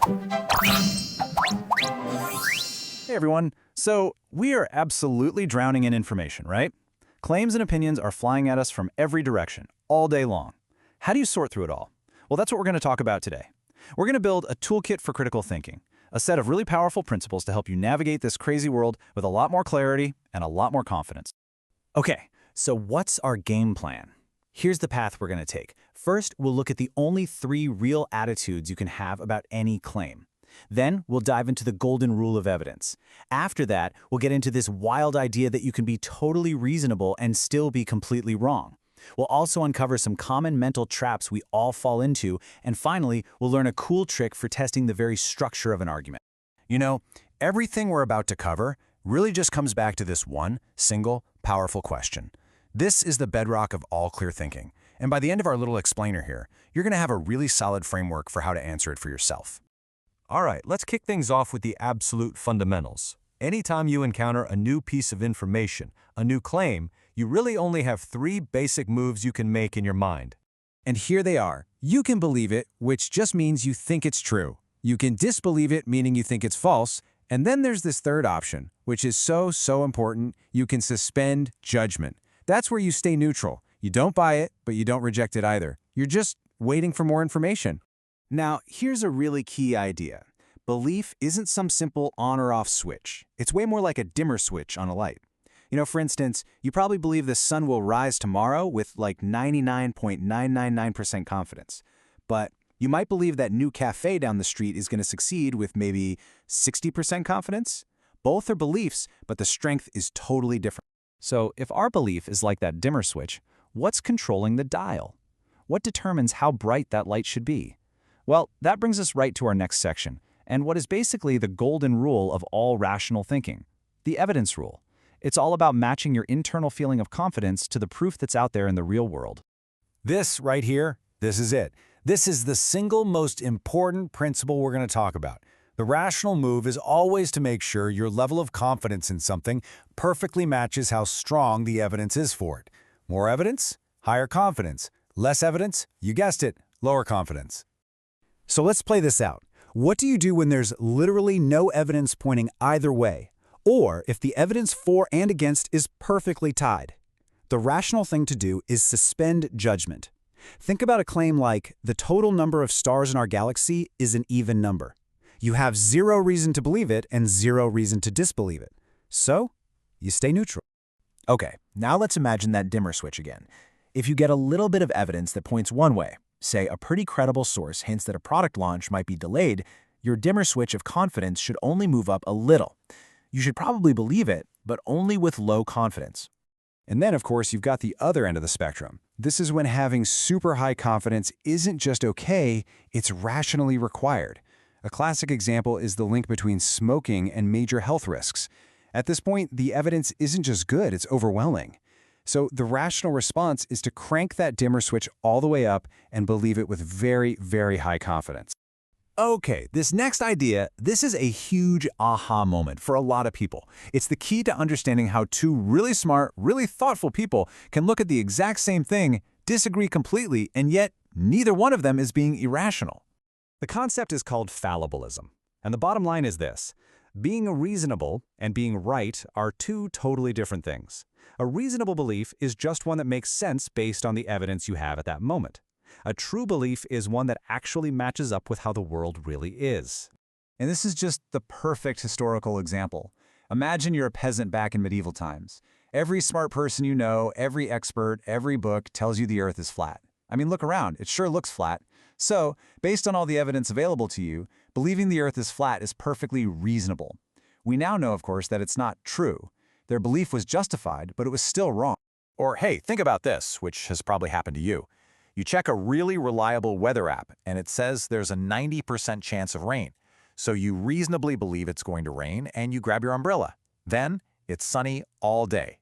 Hey everyone. So, we are absolutely drowning in information, right? Claims and opinions are flying at us from every direction, all day long. How do you sort through it all? Well, that's what we're going to talk about today. We're going to build a toolkit for critical thinking, a set of really powerful principles to help you navigate this crazy world with a lot more clarity and a lot more confidence. Okay, so what's our game plan? Here's the path we're going to take. First, we'll look at the only 3 real attitudes you can have about any claim. Then, we'll dive into the golden rule of evidence. After that, we'll get into this wild idea that you can be totally reasonable and still be completely wrong. We'll also uncover some common mental traps we all fall into, and finally, we'll learn a cool trick for testing the very structure of an argument. You know, everything we're about to cover really just comes back to this one single, powerful question. This is the bedrock of all clear thinking, and by the end of our little explainer here, you're going to have a really solid framework for how to answer it for yourself. All right, let's kick things off with the absolute fundamentals. Anytime you encounter a new piece of information, a new claim, you really only have 3 basic moves you can make in your mind. And here they are. You can believe it, which just means you think it's true. You can disbelieve it, meaning you think it's false. And then there's this third option, which is so important. You can suspend judgment. That's where you stay neutral. You don't buy it, but you don't reject it either. You're just waiting for more information. Now, here's a really key idea. Belief isn't some simple on or off switch. It's way more like a dimmer switch on a light. You know, for instance, you probably believe the sun will rise tomorrow with like 99.999% confidence. But you might believe that new cafe down the street is going to succeed with maybe 60% confidence. Both are beliefs, but the strength is totally different. So if our belief is like that dimmer switch, what's controlling the dial? What determines how bright that light should be? Well, that brings us right to our next section, and what is basically the golden rule of all rational thinking, the evidence rule. It's all about matching your internal feeling of confidence to the proof that's out there in the real world. This right here, this is it. This is the single most important principle we're going to talk about. The rational move is always to make sure your level of confidence in something perfectly matches how strong the evidence is for it. More evidence, higher confidence. Less evidence, you guessed it, lower confidence. So let's play this out. What do you do when there's literally no evidence pointing either way? Or if the evidence for and against is perfectly tied? The rational thing to do is suspend judgment. Think about a claim like, the total number of stars in our galaxy is an even number. You have 0 reason to believe it and 0 reason to disbelieve it. So, you stay neutral. Okay, now let's imagine that dimmer switch again. If you get a little bit of evidence that points one way, say a pretty credible source hints that a product launch might be delayed, your dimmer switch of confidence should only move up a little. You should probably believe it, but only with low confidence. And then, of course, you've got the other end of the spectrum. This is when having super high confidence isn't just okay, it's rationally required. A classic example is the link between smoking and major health risks. At this point, the evidence isn't just good, it's overwhelming. So the rational response is to crank that dimmer switch all the way up and believe it with very, very high confidence. Okay, this next idea, this is a huge aha moment for a lot of people. It's the key to understanding how 2 really smart, really thoughtful people can look at the exact same thing, disagree completely, and yet neither one of them is being irrational. The concept is called fallibilism, and the bottom line is this. Being reasonable and being right are 2 totally different things. A reasonable belief is just one that makes sense based on the evidence you have at that moment. A true belief is one that actually matches up with how the world really is. And this is just the perfect historical example. Imagine you're a peasant back in medieval times. Every smart person you know, every expert, every book tells you the earth is flat. I mean, look around, it sure looks flat. So, based on all the evidence available to you, believing the earth is flat is perfectly reasonable. We now know, of course, that it's not true. Their belief was justified, but it was still wrong. Or hey, think about this, which has probably happened to you. You check a really reliable weather app, and it says there's a 90% chance of rain. So you reasonably believe it's going to rain, and you grab your umbrella. Then, it's sunny all day.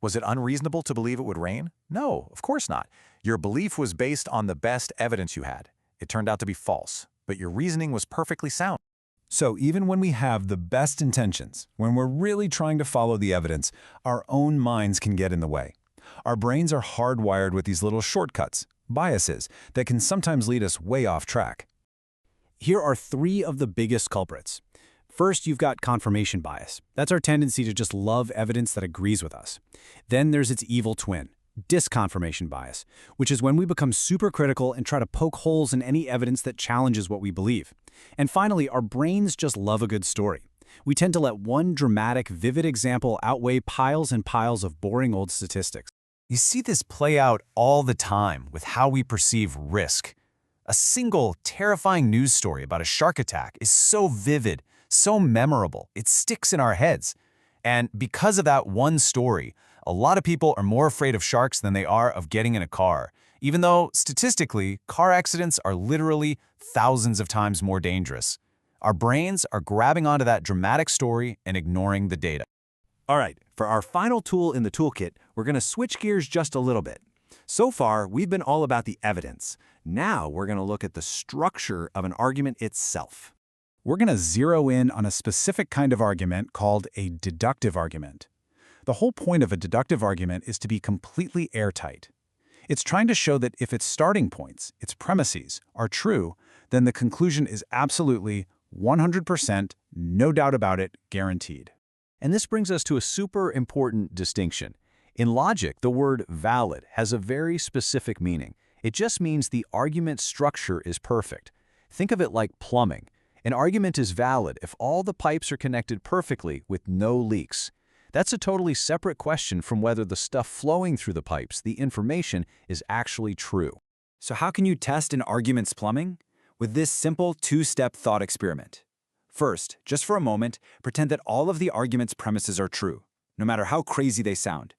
Was it unreasonable to believe it would rain? No, of course not. Your belief was based on the best evidence you had. It turned out to be false, but your reasoning was perfectly sound. So even when we have the best intentions, when we're really trying to follow the evidence, our own minds can get in the way. Our brains are hardwired with these little shortcuts, biases, that can sometimes lead us way off track. Here are three of the biggest culprits. First, you've got confirmation bias. That's our tendency to just love evidence that agrees with us. Then there's its evil twin, disconfirmation bias, which is when we become super critical and try to poke holes in any evidence that challenges what we believe. And finally, our brains just love a good story. We tend to let one dramatic, vivid example outweigh piles and piles of boring old statistics. You see this play out all the time with how we perceive risk. A single terrifying news story about a shark attack is so vivid, so memorable, it sticks in our heads. And because of that one story, a lot of people are more afraid of sharks than they are of getting in a car, even though, statistically, car accidents are literally thousands of times more dangerous. Our brains are grabbing onto that dramatic story and ignoring the data. All right, for our final tool in the toolkit, we're going to switch gears just a little bit. So far, we've been all about the evidence. Now we're going to look at the structure of an argument itself. We're going to zero in on a specific kind of argument called a deductive argument. The whole point of a deductive argument is to be completely airtight. It's trying to show that if its starting points, its premises, are true, then the conclusion is absolutely 100%, no doubt about it, guaranteed. And this brings us to a super important distinction. In logic, the word valid has a very specific meaning. It just means the argument structure is perfect. Think of it like plumbing. An argument is valid if all the pipes are connected perfectly with no leaks. That's a totally separate question from whether the stuff flowing through the pipes, the information, is actually true. So how can you test an argument's plumbing? With this simple two-step thought experiment. First, just for a moment, pretend that all of the argument's premises are true, no matter how crazy they sound.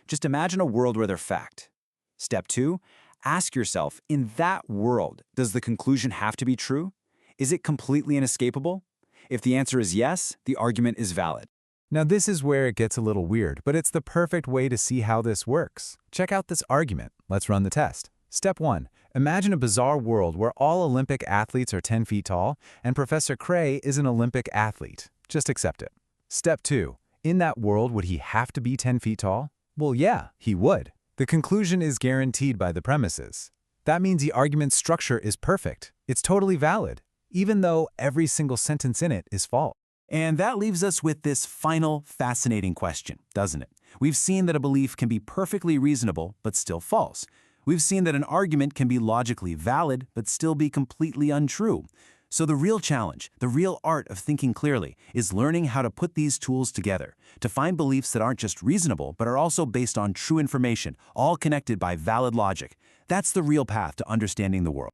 Just imagine a world where they're fact. Step 2, ask yourself, in that world, does the conclusion have to be true? Is it completely inescapable? If the answer is yes, the argument is valid. Now this is where it gets a little weird, but it's the perfect way to see how this works. Check out this argument. Let's run the test. Step 1. Imagine a bizarre world where all Olympic athletes are 10 feet tall and Professor Cray is an Olympic athlete. Just accept it. Step 2. In that world, would he have to be 10 feet tall? Well, yeah, he would. The conclusion is guaranteed by the premises. That means the argument's structure is perfect. It's totally valid, even though every single sentence in it is false. And that leaves us with this final fascinating question, doesn't it? We've seen that a belief can be perfectly reasonable but still false. We've seen that an argument can be logically valid but still be completely untrue. So the real challenge, the real art of thinking clearly, is learning how to put these tools together, to find beliefs that aren't just reasonable but are also based on true information, all connected by valid logic. That's the real path to understanding the world.